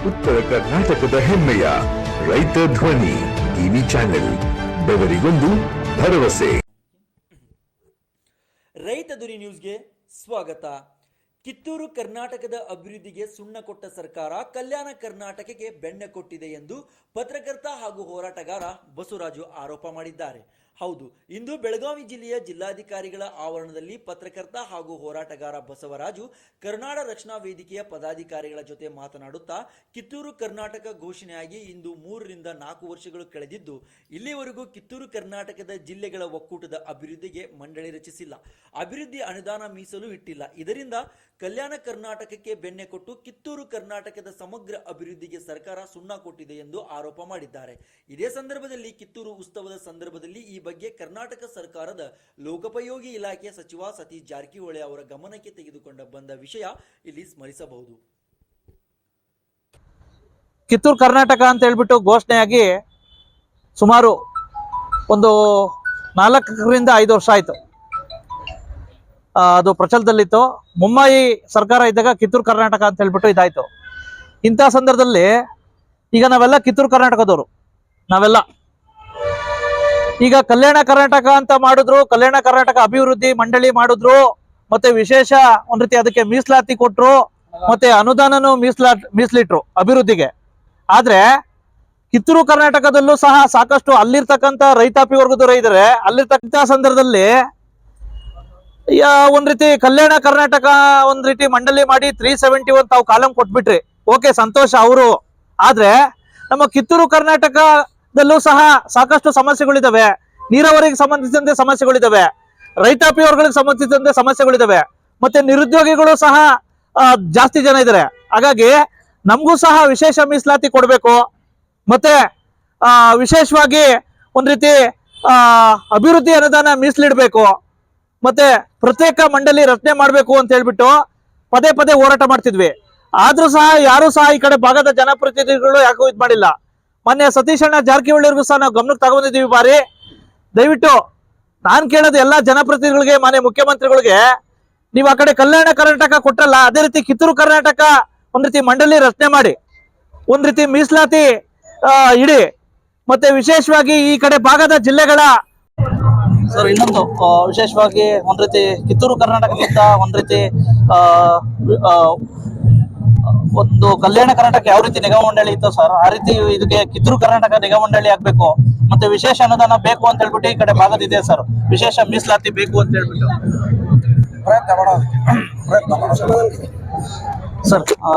ಉತ್ತರ ಕರ್ನಾಟಕದ ಹೆಮ್ಮೆಯ ರೈತ ಧ್ವನಿ ಟಿವಿ ಚಾನೆಲ್, ಬೆವರಿಗೊಂದು ಭರವಸೆ. ರೈತ ಧ್ವನಿ ನ್ಯೂಸ್ಗೆ ಸ್ವಾಗತ. ಕಿತ್ತೂರು ಕರ್ನಾಟಕದ ಅಭಿವೃದ್ಧಿಗೆ ಸುಣ್ಣ ಕೊಟ್ಟ ಸರ್ಕಾರ ಕಲ್ಯಾಣ ಕರ್ನಾಟಕಕ್ಕೆ ಬೆಣ್ಣೆ ಕೊಟ್ಟಿದೆ ಎಂದು ಪತ್ರಕರ್ತ ಹಾಗೂ ಹೋರಾಟಗಾರ ಬಸವರಾಜು ಆರೋಪ ಮಾಡಿದ್ದಾರೆ. ಹೌದು, ಇಂದು ಬೆಳಗಾವಿ ಜಿಲ್ಲೆಯ ಜಿಲ್ಲಾಧಿಕಾರಿಗಳ ಆವರಣದಲ್ಲಿ ಪತ್ರಕರ್ತ ಹಾಗೂ ಹೋರಾಟಗಾರ ಬಸವರಾಜು ಕರ್ನಾಡ ರಕ್ಷಣಾ ವೇದಿಕೆಯ ಪದಾಧಿಕಾರಿಗಳ ಜೊತೆ ಮಾತನಾಡುತ್ತಾ, ಕಿತ್ತೂರು ಕರ್ನಾಟಕ ಘೋಷಣೆಯಾಗಿ ಇಂದು 3 ರಿಂದ 4 ವರ್ಷಗಳು ಕಳೆದಿದ್ದು ಇಲ್ಲಿವರೆಗೂ ಕಿತ್ತೂರು ಕರ್ನಾಟಕದ ಜಿಲ್ಲೆಗಳ ಒಕ್ಕೂಟದ ಅಭಿವೃದ್ಧಿಗೆ ಮಂಡಳಿ ರಚಿಸಿಲ್ಲ, ಅಭಿವೃದ್ಧಿ ಅನುದಾನ ಮೀಸಲು ಇಟ್ಟಿಲ್ಲ. ಇದರಿಂದ ಕಲ್ಯಾಣ ಕರ್ನಾಟಕಕ್ಕೆ ಬೆಣ್ಣೆ ಕೊಟ್ಟು ಕಿತ್ತೂರು ಕರ್ನಾಟಕದ ಸಮಗ್ರ ಅಭಿವೃದ್ಧಿಗೆ ಸರ್ಕಾರ ಸುಣ್ಣ ಕೊಟ್ಟಿದೆ ಎಂದು ಆರೋಪ ಮಾಡಿದ್ದಾರೆ. ಇದೇ ಸಂದರ್ಭದಲ್ಲಿ ಕಿತ್ತೂರು ಉತ್ಸವದ ಸಂದರ್ಭದಲ್ಲಿ ಈ ಬಗ್ಗೆ ಕರ್ನಾಟಕ ಸರ್ಕಾರದ ಲೋಕೋಪಯೋಗಿ ಇಲಾಖೆಯ ಸಚಿವ ಸತೀಶ್ ಜಾರಕಿಹೊಳಿ ಅವರ ಗಮನಕ್ಕೆ ತೆಗೆದುಕೊಂಡ ಬಂದ ವಿಷಯ ಇಲ್ಲಿ ಸ್ಮರಿಸಬಹುದು. ಕಿತ್ತೂರು ಕರ್ನಾಟಕ ಅಂತ ಹೇಳ್ಬಿಟ್ಟು ಘೋಷಣೆಯಾಗಿ ಸುಮಾರು ಒಂದು 4 ರಿಂದ 5 ವರ್ಷ ಆಯ್ತು. ಅದು ಪ್ರಚಲದಲ್ಲಿತ್ತು. ಮುಂಬೈ ಸರ್ಕಾರ ಇದ್ದಾಗ ಕಿತ್ತೂರು ಕರ್ನಾಟಕ ಅಂತ ಹೇಳ್ಬಿಟ್ಟು ಇದಾಯ್ತು. ಇಂಥ ಸಂದರ್ಭದಲ್ಲಿ ಈಗ ನಾವೆಲ್ಲ ಕಿತ್ತೂರು ಕರ್ನಾಟಕದವರು, ನಾವೆಲ್ಲ ಈಗ ಕಲ್ಯಾಣ ಕರ್ನಾಟಕ ಅಂತ ಮಾಡಿದ್ರು, ಕಲ್ಯಾಣ ಕರ್ನಾಟಕ ಅಭಿವೃದ್ಧಿ ಮಂಡಳಿ ಮಾಡಿದ್ರು, ಮತ್ತೆ ವಿಶೇಷ ಒಂದ್ ರೀತಿ ಅದಕ್ಕೆ ಮೀಸಲಾತಿ ಕೊಟ್ರು, ಮತ್ತೆ ಅನುದಾನನೂ ಮೀಸಲಿಟ್ರು ಅಭಿವೃದ್ಧಿಗೆ. ಆದ್ರೆ ಕಿತ್ತೂರು ಕರ್ನಾಟಕದಲ್ಲೂ ಸಹ ಸಾಕಷ್ಟು ಅಲ್ಲಿರ್ತಕ್ಕಂಥ ರೈತಾಪಿ ವರ್ಗದವರ ಇದ್ದಾರೆ. ಅಲ್ಲಿರ್ತಕ್ಕಂಥ ಸಂದರ್ಭದಲ್ಲಿ ಒಂದ್ ರೀತಿ ಕಲ್ಯಾಣ ಕರ್ನಾಟಕ ಒಂದ್ ರೀತಿ ಮಂಡಳಿ ಮಾಡಿ 371 ತಾವು ಕಾಲಂ ಕೊಟ್ಬಿಟ್ರಿ, ಓಕೆ, ಸಂತೋಷ ಅವರು. ಆದ್ರೆ ನಮ್ಮ ಕಿತ್ತೂರು ಕರ್ನಾಟಕದಲ್ಲೂ ಸಹ ಸಾಕಷ್ಟು ಸಮಸ್ಯೆಗಳಿದಾವೆ. ನೀರಾವರಿಗೆ ಸಂಬಂಧಿಸಿದಂತೆ ಸಮಸ್ಯೆಗಳಿದಾವೆ, ರೈತಾಪಿ ವರ್ಗಗಳಿಗೆ ಸಂಬಂಧಿಸಿದಂತೆ ಸಮಸ್ಯೆಗಳಿದಾವೆ, ಮತ್ತೆ ನಿರುದ್ಯೋಗಿಗಳು ಸಹ ಜಾಸ್ತಿ ಜನ ಇದ್ದಾರೆ. ಹಾಗಾಗಿ ನಮಗೂ ಸಹ ವಿಶೇಷ ಮೀಸಲಾತಿ ಕೊಡಬೇಕು, ಮತ್ತೆ ವಿಶೇಷವಾಗಿ ಒಂದ್ ರೀತಿ ಅಭಿವೃದ್ಧಿ ಅನುದಾನ ಮೀಸಲಿಡ್ಬೇಕು, ಮತ್ತೆ ಪ್ರತ್ಯೇಕ ಮಂಡಳಿ ರಚನೆ ಮಾಡಬೇಕು ಅಂತ ಹೇಳ್ಬಿಟ್ಟು ಪದೇ ಪದೇ ಹೋರಾಟ ಮಾಡ್ತಿದ್ವಿ. ಆದ್ರೂ ಸಹ ಯಾರು ಸಹ ಈ ಕಡೆ ಭಾಗದ ಜನಪ್ರತಿನಿಧಿಗಳು ಯಾಕೂ ಇದ್ ಮಾಡಿಲ್ಲ. ಮೊನ್ನೆ ಸತೀಶ್ ಅಣ್ಣ ಜಾರಕಿಹೊಳಿಗೂ ಸಹ ನಾವು ಗಮನಕ್ಕೆ ತಗೊಂಡಿದ್ದೀವಿ. ಬಾರಿ ದಯವಿಟ್ಟು ನಾನ್ ಕೇಳೋದು ಎಲ್ಲಾ ಜನಪ್ರತಿನಿಧಿಗಳಿಗೆ, ಮಾನ್ಯ ಮುಖ್ಯಮಂತ್ರಿಗಳಿಗೆ, ನೀವು ಆ ಕಡೆ ಕಲ್ಯಾಣ ಕರ್ನಾಟಕ ಕೊಟ್ಟಲ್ಲ, ಅದೇ ರೀತಿ ಕಿತ್ತೂರು ಕರ್ನಾಟಕ ಒಂದ್ ರೀತಿ ಮಂಡಳಿ ರಚನೆ ಮಾಡಿ ಒಂದ್ ರೀತಿ ಮೀಸಲಾತಿ ಇಡಿ. ಮತ್ತೆ ವಿಶೇಷವಾಗಿ ಈ ಕಡೆ ಭಾಗದ ಜಿಲ್ಲೆಗಳ ಸರ್ ಇನ್ನೊಂದು ವಿಶೇಷವಾಗಿ ಒಂದ್ ರೀತಿ ಕಿತ್ತೂರು ಕರ್ನಾಟಕದಿಂದ ಒಂದ್ ರೀತಿ ಒಂದು ಕಲ್ಯಾಣ ಕರ್ನಾಟಕ ಯಾವ ರೀತಿ ನಿಗಮ ಮಂಡಳಿ ಇತ್ತು ಸರ್, ಆ ರೀತಿ ಇದಕ್ಕೆ ಕಿತ್ತೂರು ಕರ್ನಾಟಕ ನಿಗಮ ಮಂಡಳಿ ಆಗ್ಬೇಕು, ಮತ್ತೆ ವಿಶೇಷ ಅನುದಾನ ಬೇಕು ಅಂತ ಹೇಳ್ಬಿಟ್ಟು ಈ ಕಡೆ ಭಾಗದಿದೆ ಸರ್, ವಿಶೇಷ ಮೀಸಲಾತಿ ಬೇಕು ಅಂತ ಹೇಳ್ಬಿಟ್ಟು ಪ್ರಯತ್ನ ಮಾಡೋದು ಸರ್.